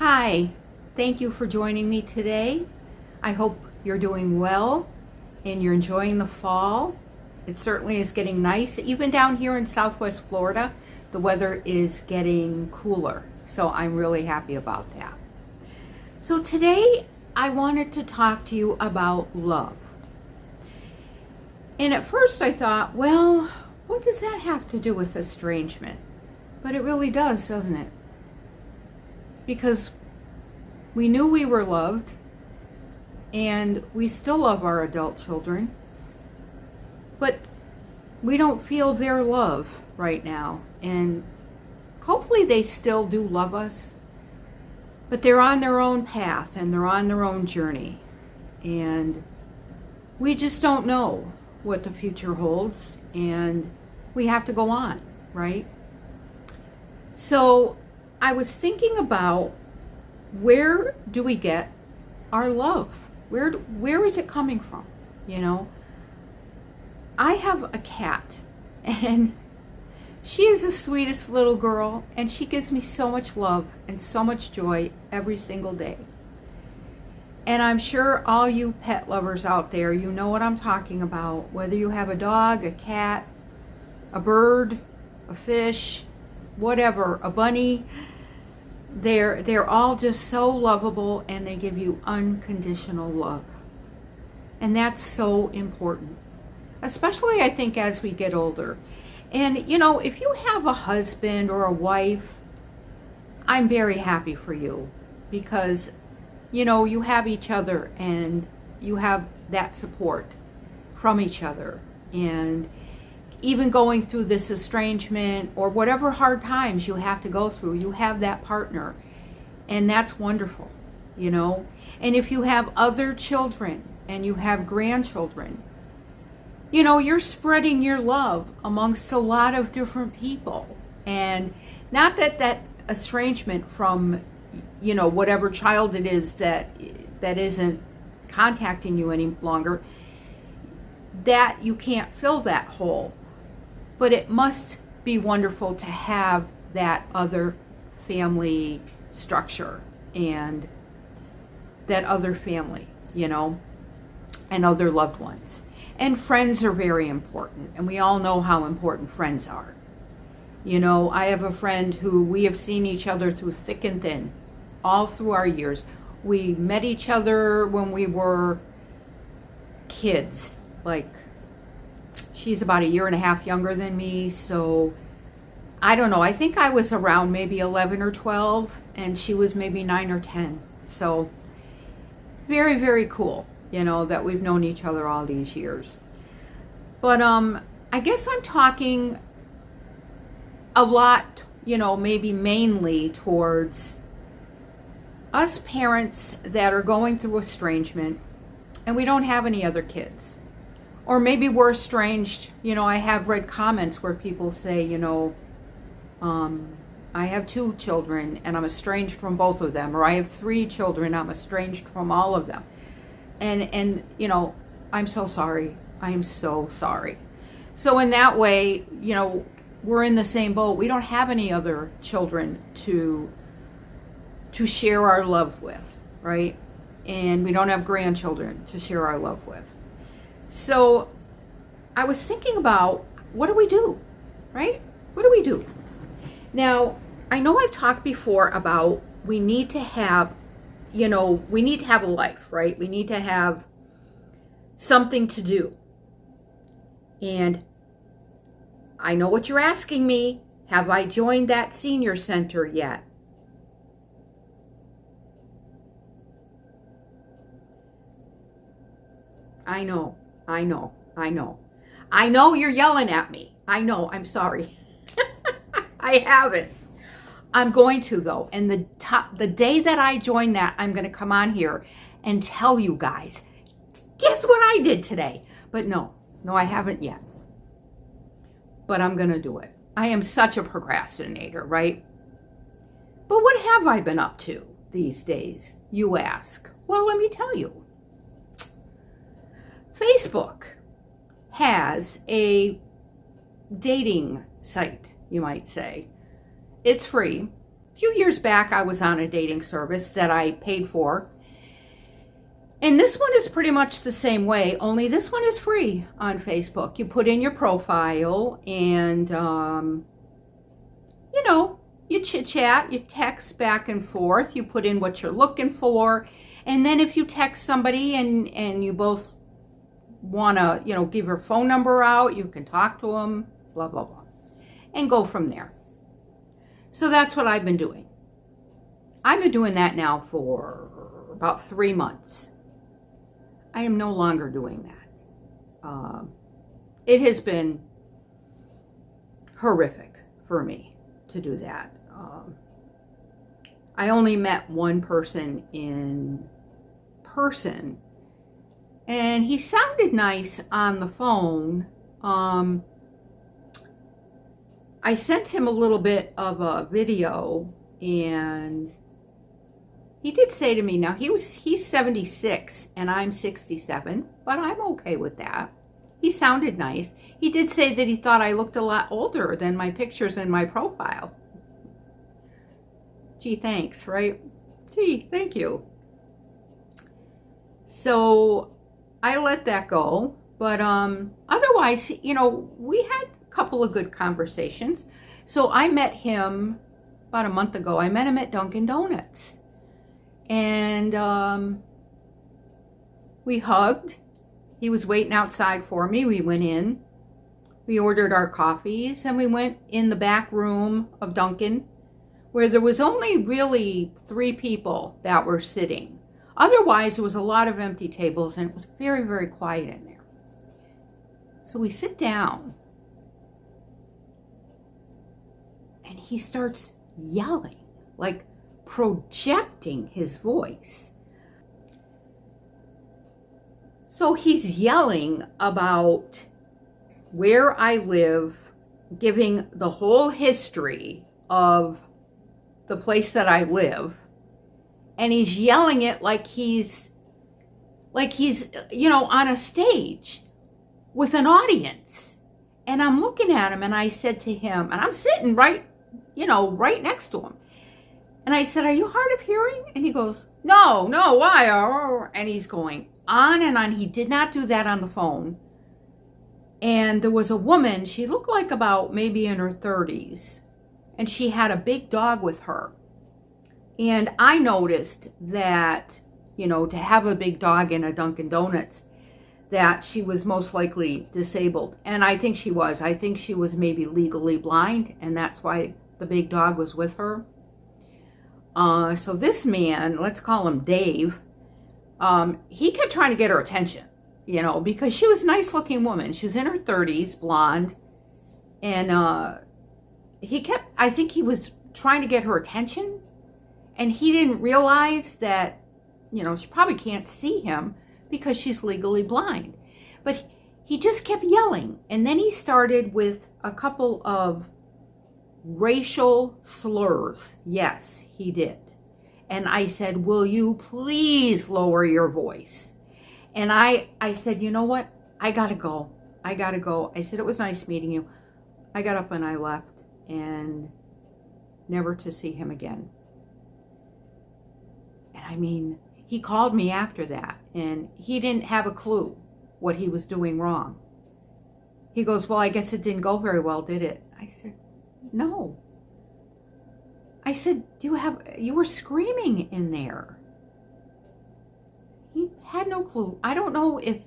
Hi, thank you for joining me today. I hope you're doing well and you're enjoying the fall. It certainly is getting nice. Even down here in Southwest Florida, the weather is getting cooler. So I'm really happy about that. So today I wanted to talk to you about love. And at first I thought, well, what does that have to do with estrangement? But it really does, doesn't it? Because we knew we were loved, and we still love our adult children, but we don't feel their love right now. And hopefully they still do love us, but they're on their own path and they're on their own journey. And we just don't know what the future holds, and we have to go on, right? So I was thinking about, where do we get our love? Where is it coming from? You know, I have a cat, and she is the sweetest little girl, and she gives me so much love and so much joy every single day. And I'm sure all you pet lovers out there, you know what I'm talking about. Whether you have a dog, a cat, a bird, a fish, whatever, a bunny, they're all just so lovable, and they give you unconditional love. And that's so important, especially I think as we get older. And you know, if you have a husband or a wife, I'm very happy for you, because you know, you have each other and you have that support from each other. And even going through this estrangement or whatever hard times you have to go through, you have that partner, and that's wonderful, you know. And if you have other children and you have grandchildren, you know, you're spreading your love amongst a lot of different people. And not that estrangement from, you know, whatever child it is that isn't contacting you any longer, that you can't fill that hole. But it must be wonderful to have that other family structure and that other family, you know, and other loved ones. And friends are very important, and we all know how important friends are. You know, I have a friend who we have seen each other through thick and thin, all through our years. We met each other when we were kids, like, she's about a year and a half younger than me, so I don't know. I think I was around maybe 11 or 12, and she was maybe 9 or 10. So very, very cool, you know, that we've known each other all these years. But I guess I'm talking a lot, you know, maybe mainly towards us parents that are going through estrangement and we don't have any other kids. Or maybe we're estranged. You know, I have read comments where people say, you know, I have 2 children and I'm estranged from both of them. Or I have 3 children, I'm estranged from all of them. And you know, I'm so sorry. I am so sorry. So in that way, you know, we're in the same boat. We don't have any other children to share our love with, right? And we don't have grandchildren to share our love with. So I was thinking about, what do we do, right? What do we do? Now, I know I've talked before about we need to have, you know, we need to have a life, right? We need to have something to do. And I know what you're asking me. Have I joined that senior center yet? I know. I know you're yelling at me. I know, I'm sorry. I haven't. I'm going to, though. And the day that I join that, I'm going to come on here and tell you guys, guess what I did today? But no, I haven't yet. But I'm going to do it. I am such a procrastinator, right? But what have I been up to these days, you ask? Well, let me tell you. Facebook has a dating site, you might say. It's free. A few years back, I was on a dating service that I paid for. And this one is pretty much the same way, only this one is free on Facebook. You put in your profile and, you know, you chit-chat, you text back and forth, you put in what you're looking for. And then if you text somebody and you both want to, you know, give your phone number out, you can talk to them, blah, blah, blah, and go from there. So that's what I've been doing. I've been doing that now for about 3 months. I am no longer doing that. It has been horrific for me to do that. I only met one person in person, and he sounded nice on the phone. I sent him a little bit of a video, and he did say to me, now he's 76 and I'm 67, but I'm okay with that. He sounded nice. He did say that he thought I looked a lot older than my pictures in my profile. Gee, thanks, right? Gee, thank you. So I let that go, but otherwise, you know, we had a couple of good conversations. So I met him about a month ago. I met him at Dunkin' Donuts. And we hugged. He was waiting outside for me. We went in. We ordered our coffees, and we went in the back room of Dunkin', where there was only really 3 people that were sitting. Otherwise, there was a lot of empty tables, and it was very, very quiet in there. So we sit down, and he starts yelling, like projecting his voice. So he's yelling about where I live, giving the whole history of the place that I live, and he's yelling it like he's you know, on a stage with an audience. And I'm looking at him, and I said to him, and I'm sitting right, you know, right next to him. And I said, are you hard of hearing? And he goes, no, why? And he's going on and on. He did not do that on the phone. And there was a woman, she looked like about maybe in her 30s. And she had a big dog with her. And I noticed that, you know, to have a big dog in a Dunkin' Donuts, that she was most likely disabled. And I think she was. I think she was maybe legally blind, and that's why the big dog was with her. So this man, let's call him Dave, he kept trying to get her attention, you know, because she was a nice looking woman. She was in her 30s, blonde. And I think he was trying to get her attention. And he didn't realize that, you know, she probably can't see him because she's legally blind. But he just kept yelling. And then he started with a couple of racial slurs. Yes, he did. And I said, will you please lower your voice? And I said, you know what? I gotta go. I said, it was nice meeting you. I got up and I left, and never to see him again. And I mean, he called me after that, and he didn't have a clue what he was doing wrong. He goes, well, I guess it didn't go very well, did it? I said, no. I said, you were screaming in there. He had no clue. I don't know if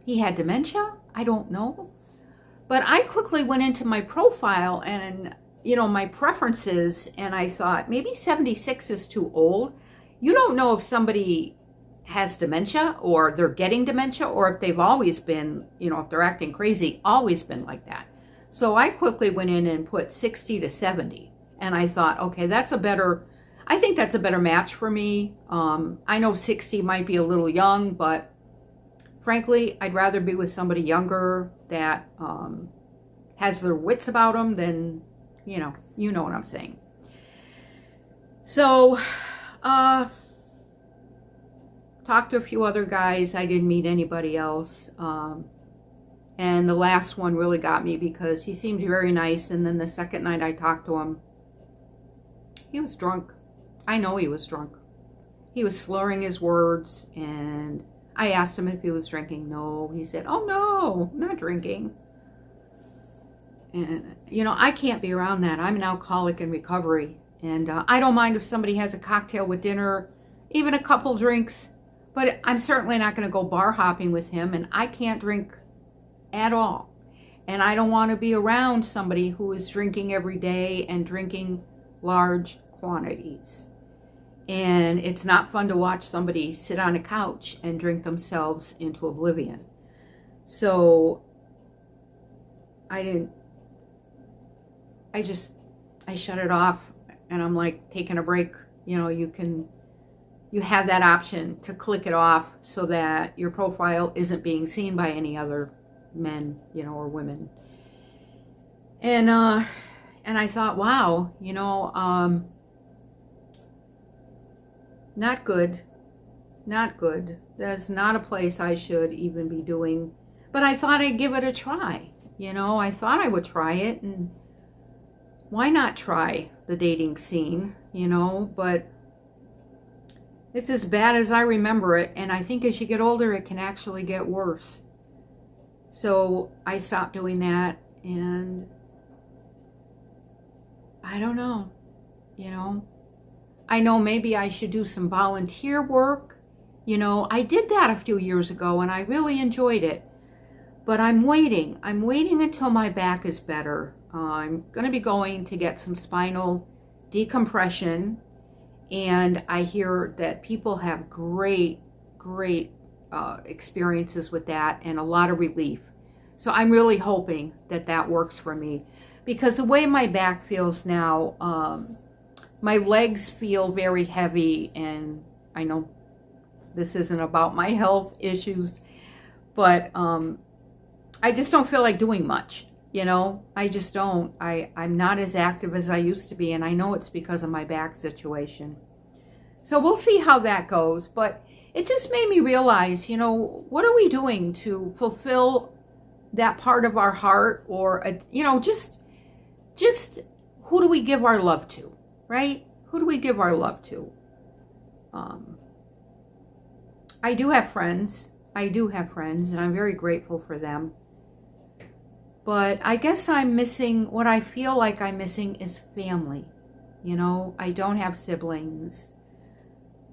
he had dementia. I don't know. But I quickly went into my profile and, you know, my preferences, and I thought maybe 76 is too old. You don't know if somebody has dementia or they're getting dementia, or if they've always been, you know, if they're acting crazy, always been like that. So I quickly went in and put 60 to 70. And I thought, okay, I think that's a better match for me. I know 60 might be a little young, but frankly, I'd rather be with somebody younger that has their wits about them than, you know what I'm saying. So, talked to a few other guys. I didn't meet anybody else. And the last one really got me because he seemed very nice. And then the second night I talked to him, He was drunk. I know he was drunk. He was slurring his words, and I asked him if he was drinking. No, he said, oh no, I'm not drinking. And, you know, I can't be around that. I'm an alcoholic in recovery. And I don't mind if somebody has a cocktail with dinner, even a couple drinks. But I'm certainly not going to go bar hopping with him. And I can't drink at all. And I don't want to be around somebody who is drinking every day and drinking large quantities. And it's not fun to watch somebody sit on a couch and drink themselves into oblivion. So I shut it off, and I'm like taking a break. You know, you have that option to click it off so that your profile isn't being seen by any other men, you know, or women. And I thought, wow, you know, not good. Not good. That's not a place I should even be doing. But I thought I'd give it a try. You know, I thought I would try it, and why not try the dating scene, you know? But it's as bad as I remember it, and I think as you get older, it can actually get worse. So I stopped doing that, and I don't know, you know? I know maybe I should do some volunteer work. You know, I did that a few years ago, and I really enjoyed it. But I'm waiting. I'm waiting until my back is better. I'm going to be going to get some spinal decompression. And I hear that people have great experiences with that and a lot of relief. So I'm really hoping that that works for me. Because the way my back feels now, my legs feel very heavy. And I know this isn't about my health issues, but I just don't feel like doing much, you know? I just don't. I'm not as active as I used to be, and I know it's because of my back situation. So we'll see how that goes, but it just made me realize, you know, what are we doing to fulfill that part of our heart, or, you know, just who do we give our love to, right? Who do we give our love to? I do have friends. And I'm very grateful for them. But I guess I'm missing, what I feel like I'm missing is family. You know, I don't have siblings.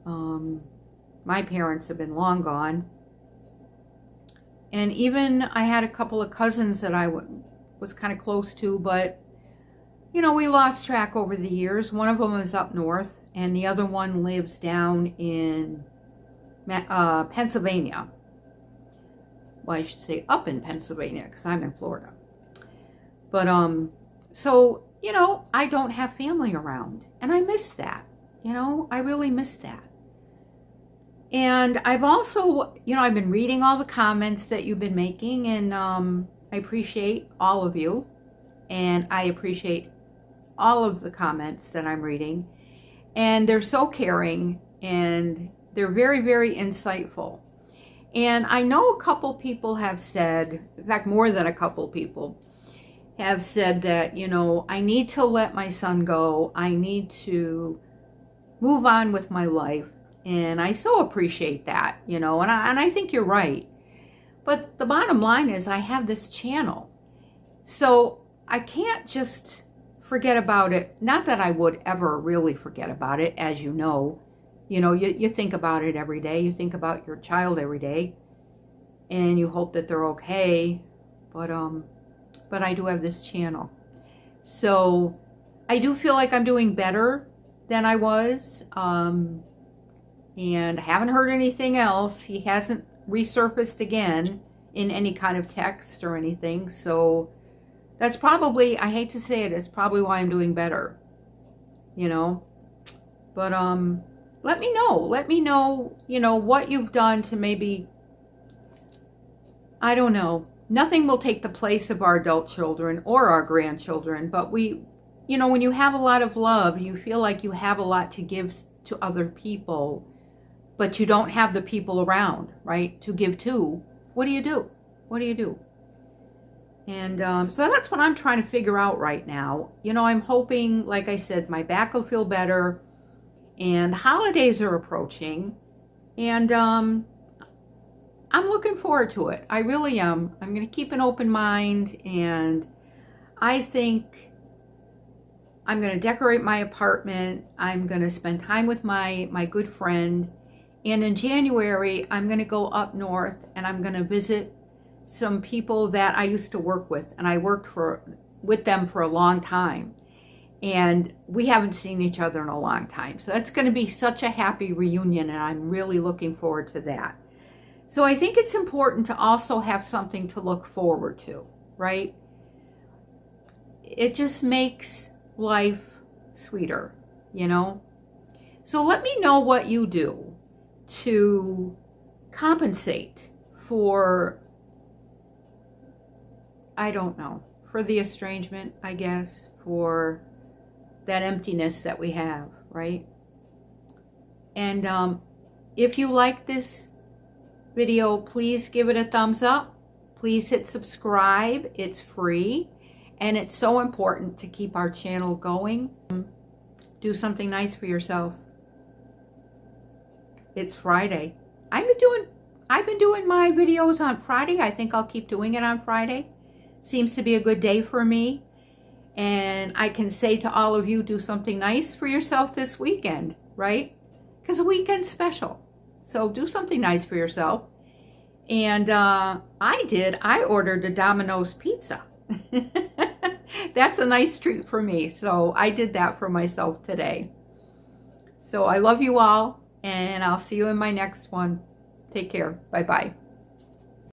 My parents have been long gone. And even I had a couple of cousins that I was kind of close to, but, you know, we lost track over the years. One of them is up north, and the other one lives down in Pennsylvania. Well, I should say up in Pennsylvania, because I'm in Florida. But, so, you know, I don't have family around, and I miss that. You know, I really miss that. And I've also, you know, I've been reading all the comments that you've been making, and I appreciate all of you. And I appreciate all of the comments that I'm reading. And they're so caring, and they're very, very insightful. And I know a couple people have said, in fact, more than a couple people have said that, you know, I need to let my son go. I need to move on with my life. And I so appreciate that, you know, and I think you're right. But the bottom line is I have this channel. So I can't just forget about it. Not that I would ever really forget about it, as you know. You know, you think about it every day. You think about your child every day. And you hope that they're okay. But I do have this channel. So I do feel like I'm doing better than I was. And I haven't heard anything else. He hasn't resurfaced again in any kind of text or anything. So that's probably, I hate to say it, it's probably why I'm doing better. You know? But let me know, you know, what you've done to maybe, I don't know. Nothing will take the place of our adult children or our grandchildren, but we, you know, when you have a lot of love, you feel like you have a lot to give to other people, but you don't have the people around, right, to give to. What do you do? What do you do? And so that's what I'm trying to figure out right now. You know, I'm hoping, like I said, my back will feel better, and holidays are approaching, and I'm looking forward to it. I really am. I'm going to keep an open mind, and I think I'm going to decorate my apartment. I'm going to spend time with my good friend. And in January, I'm going to go up north and I'm going to visit some people that I used to work with. And I worked with them for a long time. And we haven't seen each other in a long time. So that's going to be such a happy reunion. And I'm really looking forward to that. So I think it's important to also have something to look forward to, right? It just makes life sweeter, you know? So let me know what you do to compensate for, I don't know, for the estrangement, I guess, for that emptiness that we have, right? And if you like this video, please give it a thumbs up. Please hit subscribe. It's free. And it's so important to keep our channel going. Do something nice for yourself. It's Friday. I've been doing my videos on Friday. I think I'll keep doing it on Friday. Seems to be a good day for me. And I can say to all of you, do something nice for yourself this weekend, right? Because the weekend's special. So do something nice for yourself. And I ordered a Domino's pizza. That's a nice treat for me. So I did that for myself today. So I love you all, and I'll see you in my next one. Take care. Bye-bye.